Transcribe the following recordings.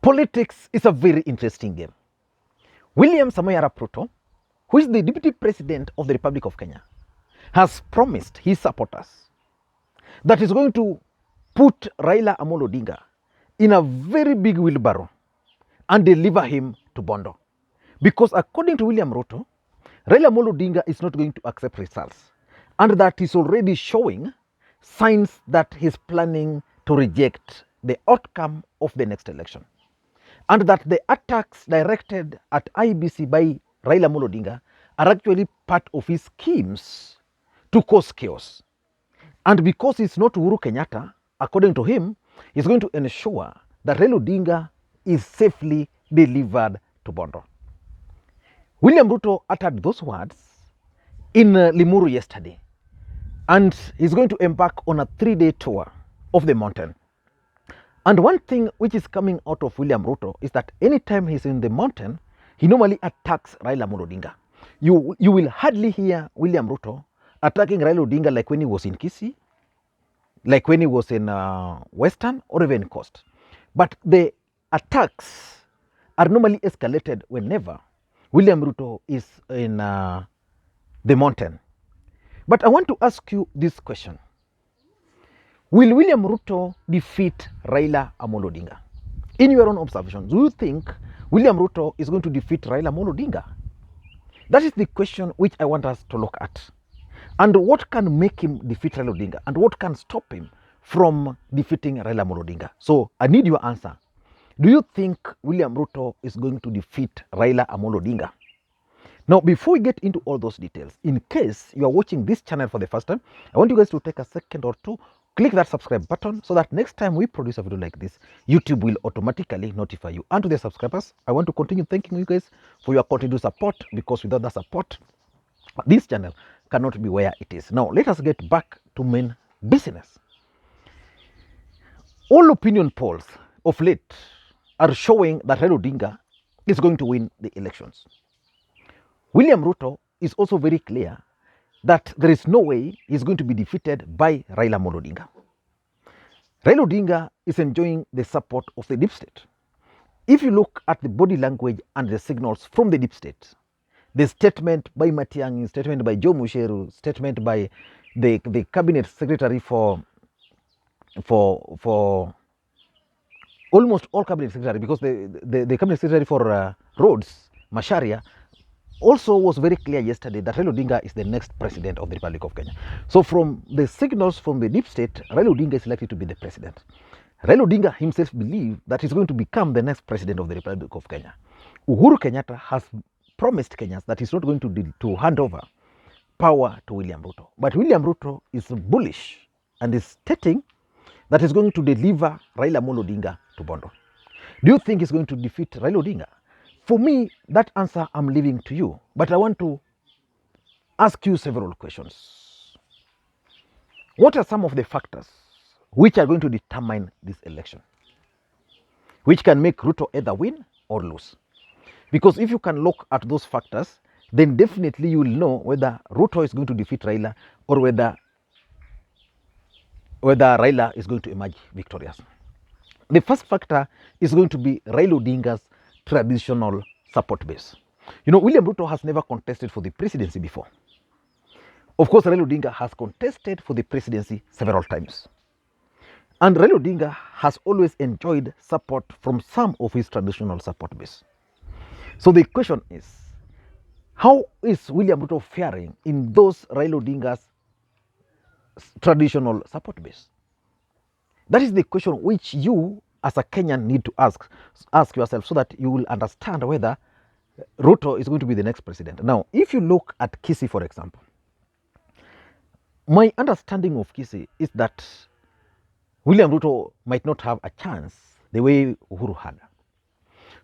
Politics is a very interesting game. William Samoei Arap Ruto, who is the Deputy President of the Republic of Kenya, has promised his supporters that he's going to put Raila Odinga in a very big wheelbarrow and deliver him to Bondo. Because according to William Ruto, Raila Odinga is not going to accept results, and that is already showing signs that he's planning to reject the outcome of the next election, and that the attacks directed at IBC by Raila Odinga are actually part of his schemes to cause chaos. And because it's not Uhuru Kenyatta, according to him, he's going to ensure that Raila Odinga is safely delivered to Bondo. William Ruto uttered those words in Limuru yesterday, and he's going to embark on a 3-day tour of the mountain. And one thing which is coming out of William Ruto is that anytime he's in the mountain, he normally attacks Raila Odinga. You will hardly hear William Ruto attacking Raila Odinga like when he was in Kisii, like when he was in Western or even Coast. But the attacks are normally escalated whenever William Ruto is in the mountain. But I want to ask you this question. Will William Ruto defeat Raila Odinga? In your own observation, do you think William Ruto is going to defeat Raila Odinga? That is the question which I want us to look at. And what can make him defeat Raila Odinga? And what can stop him from defeating Raila Odinga? So I need your answer. Do you think William Ruto is going to defeat Raila Odinga? Now, before we get into all those details, in case you are watching this channel for the first time, I want you guys to take a second or two, click that subscribe button so that next time we produce a video like this, YouTube will automatically notify you. And to the subscribers, I want to continue thanking you guys for your continued support, because without that support, this channel cannot be where it is. Now, let us get back to main business. All opinion polls of late are showing that Raila Odinga is going to win the elections. William Ruto is also very clear that there is no way he's going to be defeated by Raila Odinga. Raila Odinga is enjoying the support of the deep state. If you look at the body language and the signals from the deep state, the statement by Matiang'i, statement by Joe Musheru, statement by the cabinet secretary for almost all cabinet secretary, because the cabinet secretary for roads, Masharia, also was very clear yesterday that Raila Odinga is the next president of the Republic of Kenya. So from the signals from the deep state, Raila Odinga is likely to be the president. Raila Odinga himself believes that he's going to become the next president of the Republic of Kenya. Uhuru Kenyatta has promised Kenyans that he's not going to hand over power to William Ruto. But William Ruto is bullish and is stating that he's going to deliver Raila Odinga to Bondo. Do you think he's going to defeat Raila Odinga? For me, that answer I'm leaving to you. But I want to ask you several questions. What are some of the factors which are going to determine this election, which can make Ruto either win or lose? Because if you can look at those factors, then definitely you will know whether Ruto is going to defeat Raila or whether Raila is going to emerge victorious. The first factor is going to be Raila Odinga's traditional support base. You know, William Ruto has never contested for the presidency before. Of course, Raila Odinga has contested for the presidency several times. And Raila Odinga has always enjoyed support from some of his traditional support base. So the question is, how is William Ruto faring in those Raila Odinga's traditional support base? That is the question which you as a Kenyan need to ask yourself, so that you will understand whether Ruto is going to be the next president. Now, if you look at Kisii, for example, my understanding of Kisii is that William Ruto might not have a chance the way Uhuru had.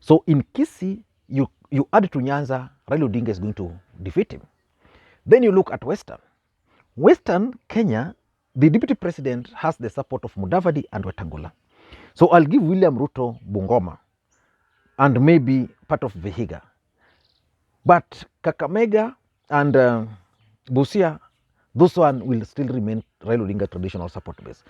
So in Kisii, you add to Nyanza, Raila Odinga is going to defeat him. Then you look at Western Kenya, the deputy president has the support of Mudavadi and Wetangula. So I'll give William Ruto Bungoma and maybe part of Vihiga. But Kakamega and Busia, those one will still remain Raila Odinga traditional support base.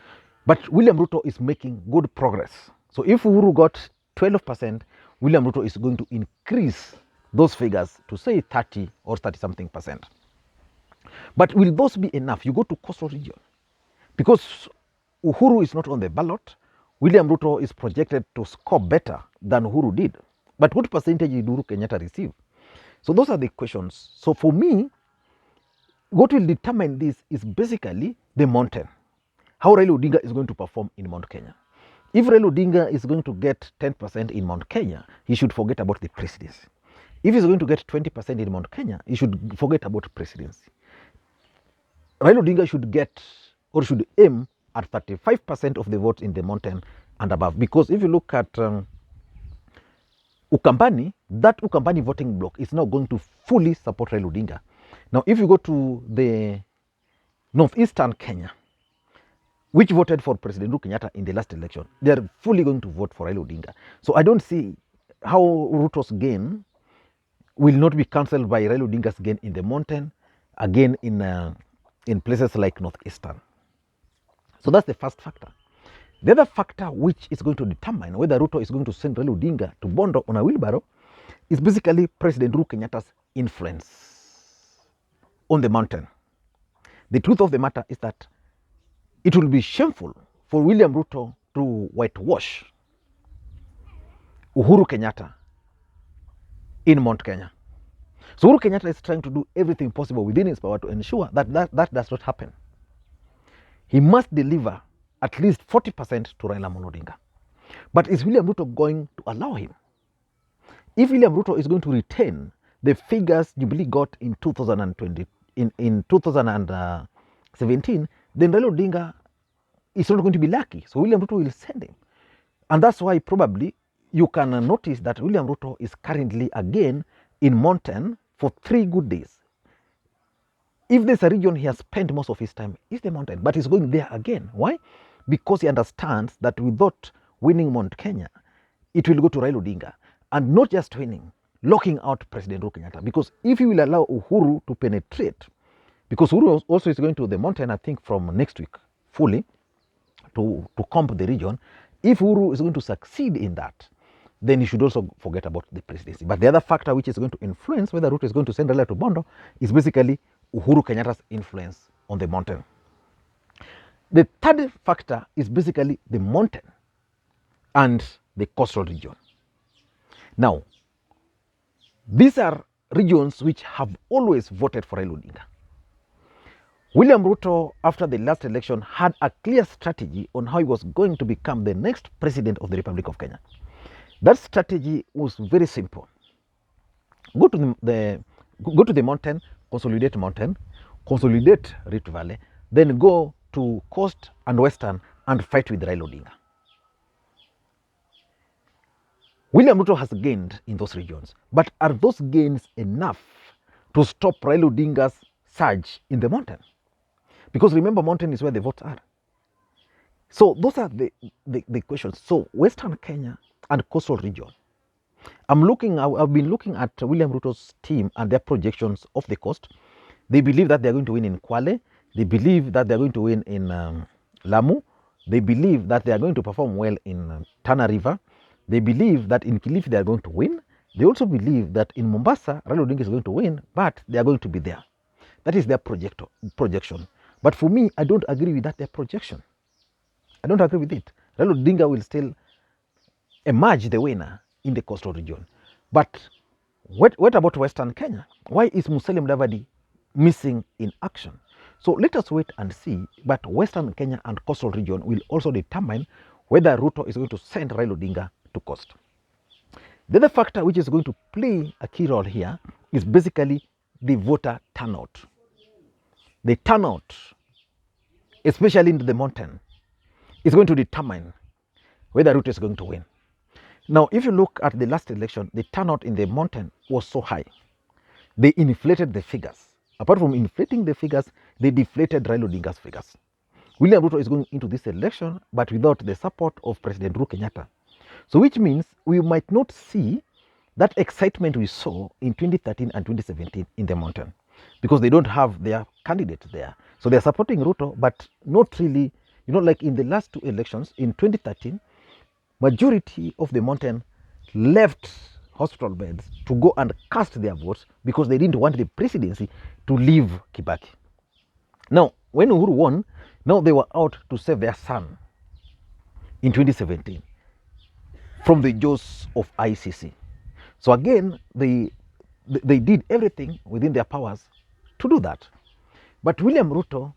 But William Ruto is making good progress So if Uhuru got 12%, William Ruto is going to increase those figures to say 30 or 30 something percent. But will those be enough? You go to coastal region. Because Uhuru is not on the ballot, William Ruto is projected to score better than Uhuru did. But what percentage did Uhuru Kenyatta receive? So those are the questions. So for me, what will determine this is basically the mountain. How Raila Odinga is going to perform in Mount Kenya. If Raila Odinga is going to get 10% in Mount Kenya, he should forget about the presidency. If he's going to get 20% in Mount Kenya, he should forget about presidency. Raila Odinga should get or should aim at 35% of the votes in the mountain and above. Because if you look at Ukambani, that Ukambani voting bloc is now going to fully support Raila Odinga. Now, if you go to the northeastern Kenya, which voted for President Uhuru Kenyatta in the last election, they are fully going to vote for Raila Odinga. So I don't see how Ruto's gain will not be cancelled by Raila Odinga's gain in the mountain, again in places like northeastern. So that's the first factor. The other factor which is going to determine whether Ruto is going to send Raila Odinga to Bondo on a wheelbarrow is basically President Uhuru Kenyatta's influence on the mountain. The truth of the matter is that it will be shameful for William Ruto to whitewash Uhuru Kenyatta in Mount Kenya. So Uhuru Kenyatta is trying to do everything possible within his power to ensure that that does not happen. He must deliver at least 40% to Raila Odinga. But is William Ruto going to allow him? If William Ruto is going to retain the figures Jubilee got in 2020, in 2017, then Raila Odinga is not going to be lucky. So William Ruto will send him. And that's why probably you can notice that William Ruto is currently again in mountain for 3 good days. If there's a region he has spent most of his time, is the mountain, but he's going there again. Why? Because he understands that without winning Mount Kenya, it will go to Raila Odinga. And not just winning, locking out President Uhuru Kenyatta. Because if he will allow Uhuru to penetrate, because Uhuru also is going to the mountain, I think from next week, fully, to comp the region. If Uhuru is going to succeed in that, then he should also forget about the presidency. But the other factor which is going to influence whether Ruto is going to send Raila to Bondo is basically Uhuru Kenyatta's influence on the mountain. The third factor is basically the mountain and the coastal region. Now, these are regions which have always voted for Raila Odinga. William Ruto, after the last election, had a clear strategy on how he was going to become the next president of the Republic of Kenya. That strategy was very simple. Go to the mountain, consolidate Rift Valley, then go to coast and western and fight with Raila Odinga. William Ruto has gained in those regions, but are those gains enough to stop Raila Odinga's surge in the mountain? Because remember, mountain is where the votes are. So those are the questions. So Western Kenya and coastal region. I've been looking at William Ruto's team and their projections of the coast. They believe that they're going to win in Kwale. They believe that they're going to win in Lamu. They believe that they are going to perform well in Tana River. They believe that in Kilifi they are going to win. They also believe that in Mombasa, Raila Odinga is going to win, but they are going to be there. That is their projection. But for me, I don't agree with that, their projection. I don't agree with it. Raila Odinga will still emerge the winner in the coastal region. But what about Western Kenya? Why is Musalia Mudavadi missing in action? So let us wait and see. But Western Kenya and coastal region will also determine whether Ruto is going to send Raila Odinga to coast. The other factor which is going to play a key role here is basically the voter turnout. The turnout, especially into the mountain, is going to determine whether Ruto is going to win. Now, if you look at the last election, the turnout in the mountain was so high. They inflated the figures. Apart from inflating the figures, they deflated Raila Odinga's figures. William Ruto is going into this election, but without the support of President Uhuru Kenyatta. So which means we might not see that excitement we saw in 2013 and 2017 in the mountain, because they don't have their candidate there. So they're supporting Ruto, but not really, like in the last 2 elections, in 2013, majority of the mountain left hospital beds to go and cast their votes because they didn't want the presidency to leave Kibaki. Now, when Uhuru won, now they were out to save their son in 2017 from the jaws of ICC. So again, they did everything within their powers to do that. But William Ruto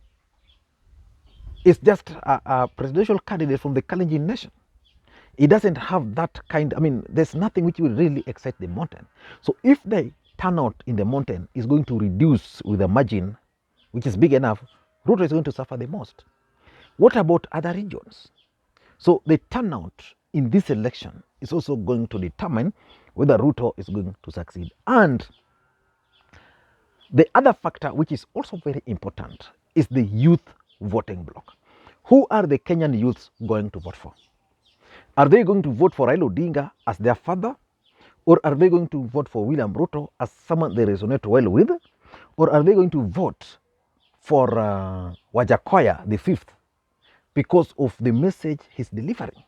is just a presidential candidate from the Kalenjin nation. He doesn't have that kind, I mean, there's nothing which will really excite the mountain. So if the turnout in the mountain is going to reduce with a margin which is big enough, Ruto is going to suffer the most. What about other regions? So the turnout in this election is also going to determine whether Ruto is going to succeed. And the other factor which is also very important is the youth voting bloc. Who are the Kenyan youths going to vote for? Are they going to vote for Raila Odinga as their father? Or are they going to vote for William Ruto as someone they resonate well with? Or are they going to vote for Wajakoya the fifth because of the message he's delivering?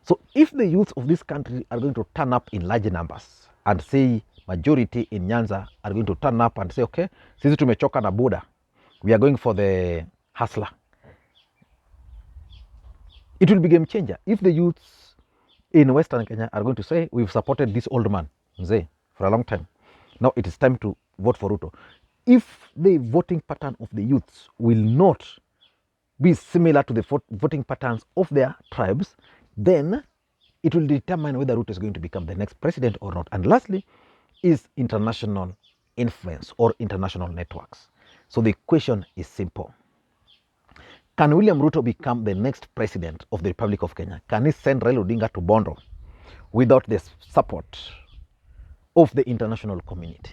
So if the youth of this country are going to turn up in large numbers and say majority in Nyanza are going to turn up and say, okay, sisi tumechoka na Buddha, we are going for the hustler, it will be game changer. If the youths in Western Kenya are going to say, we've supported this old man, Mzee, for a long time, now it is time to vote for Ruto. If the voting pattern of the youths will not be similar to the voting patterns of their tribes, then it will determine whether Ruto is going to become the next president or not. And lastly, is international influence or international networks. So the question is simple. Can William Ruto become the next president of the Republic of Kenya? Can he send Raila Odinga to Bondo without the support of the international community?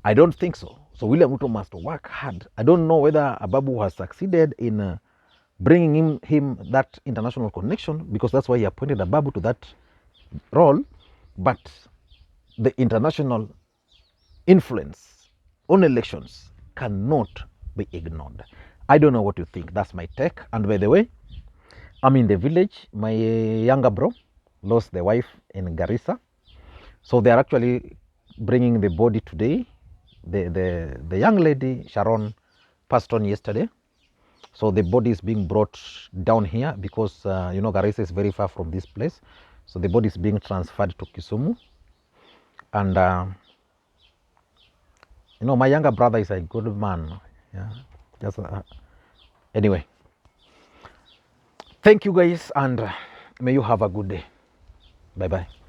I don't think so. So William Ruto must work hard. I don't know whether Ababu has succeeded in bringing him that international connection, because that's why he appointed Ababu to that role. But the international influence on elections cannot be ignored. I don't know what you think. That's my take. And by the way, I'm in the village. My younger bro lost the wife in Garissa. So they are actually bringing the body today. The young lady, Sharon, passed on yesterday. So the body is being brought down here because, you know, Garissa is very far from this place. So the body is being transferred to Kisumu. And, you know, my younger brother is a good man. Yeah. Just, anyway, thank you guys, and may you have a good day. Bye-bye.